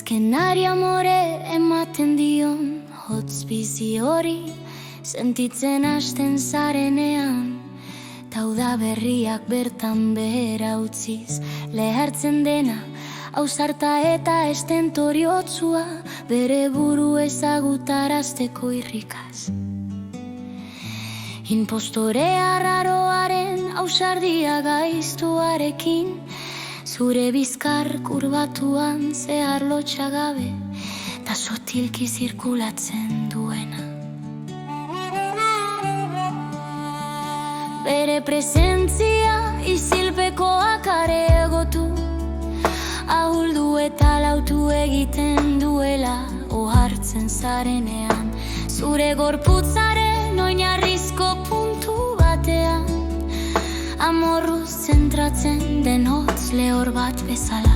Azkenari amore ematen dion hotz bizi hori, sentitzen hasten zarenean, tauda berriak bertan behera utziz, lehartzen dena ausarta eta estentoriotzua, bere buru ezagutarazteko irrikaz. Inpostorea raroaren ausardia gaiztuarekin, zure bizkar kurbatuan zehar lotxagabe, ta sotilki zirkulatzen duena. Bere presentzia isilpekoak areagotu, ahuldu eta lautu egiten duela ohartzen zarenean, zure gorputzaren oinarrizko puntu batean, amorruz zentratzen den hotz lehor bat bezala.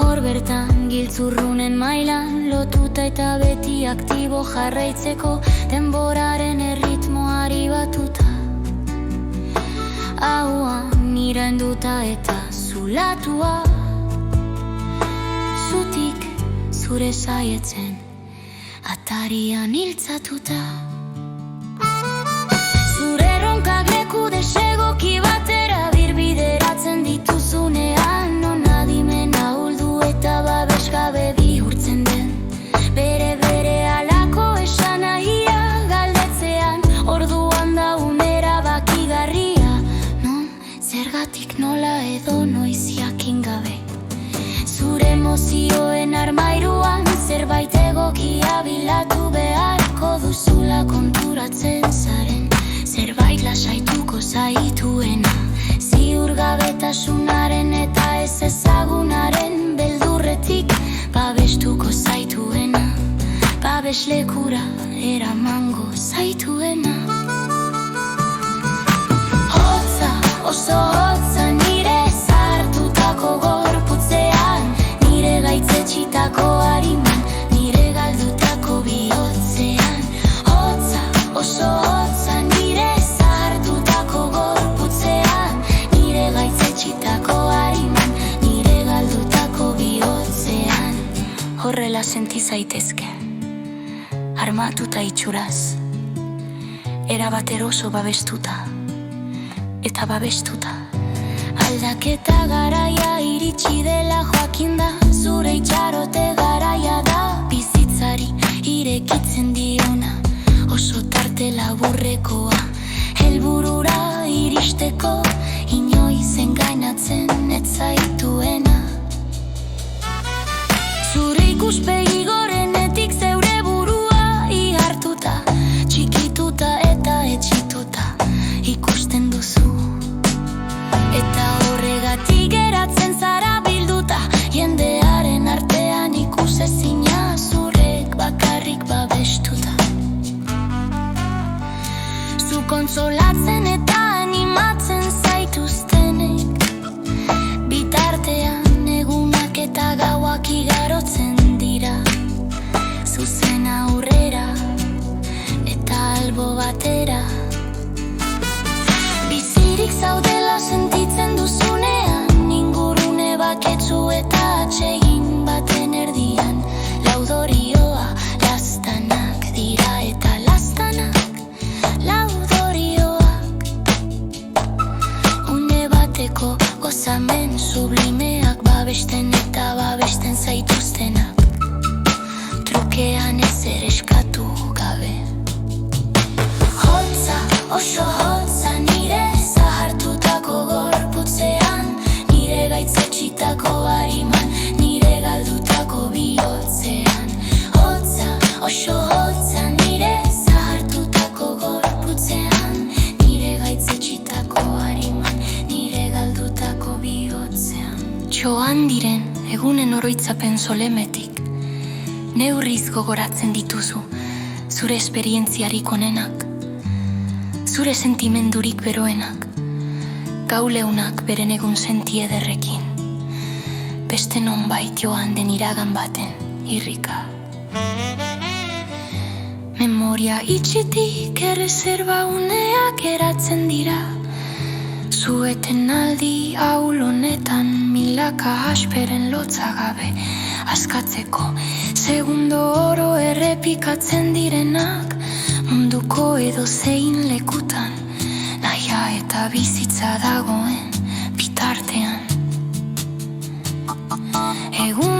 Hor bertan giltzurrunen mailan lotuta eta beti aktibo jarraitzeko denboraren erritmoari batuta, hauan irainduta eta zulatua, zutik zure saietzen atarian iltzatuta. Zure erronkak leku desegoki batera birbideratzen dituzunean, non adimen ahuldu eta babesgabe bihurtzen den, bere alako esanahia galdetzean, orduan da unera bakigarria, non zergatik nola edo noiz jakin gabe. Zure emozioen armairuan zerbait egokia bilatu beharko duzula konturatzen zaren, zerbait lasaituko zaituena, ziurgabetasunaren eta ez ezagunaren beldurretik babestuko zaituena, babeslekura eramango zaituena. Hotza, oso hotza nire zartutako gorputzean, nire gaitzetxitako hariman, nire galdutako bihotzean. Hotza, oso hotza nire zartutako gorputzean, nire gaitzetxitako hariman, nire galdutako bihotzean. Horrela senti zaitezke, armatuta itxuraz, erabat eroso babestuta eta babestuta. Aldaketa garaia iritsi dela joakinda, zure itxarote garaia da bizitzari irekitzen diona, oso tarte laburrekoa, helburura iristeko inoiz engainatzen ez zaituena. Zure ikuspegi gorenetik zeure burua ihartuta, txikituta eta etxituta ikusten duzu, eta horregatik geratzen zara bilduta, jendearen artean ikusezina, zurek bakarrik babestuta. Zu kontsolatzen eta animatzen zaituztenek, bitartean egunak eta gauak igarotzen dira, zuzen aurrera eta albo batera. Bizirik zaudela sentitzen duzunean, ingurune baketsu eta atsegin baten erdian, laudorioa lastanak dira eta lastanak laudorioak. Une bateko gozamen sublimeak babesten eta babesten zaituztenak, trukean ezer eskatu gabe. Hotza, oso hotza nire zahartutako gorputzean, nire gaitzetxitako hariman, nire galdutako bihotzean. Hotza, oso hotza nire zahartutako gorputzean, nire gaitzetxitako hariman, nire galdutako bihotzean. Txoan diren egunen oroitzapen solemetik, neurriz gogoratzen dituzu zure esperientziarik onenak, zure sentimendurik beroenak, gauleunak beren egun senti ederrekin, beste nonbait joan den iragan baten irrika. Memoria itxitik erreserba uneak eratzen dira, Zueten aldi haul honetan milaka asperen lotzagabe askatzeko segundo oro errepikatzen direnak munduko edo zein lekutan naia eta bizitza dagoen bitartean. Egun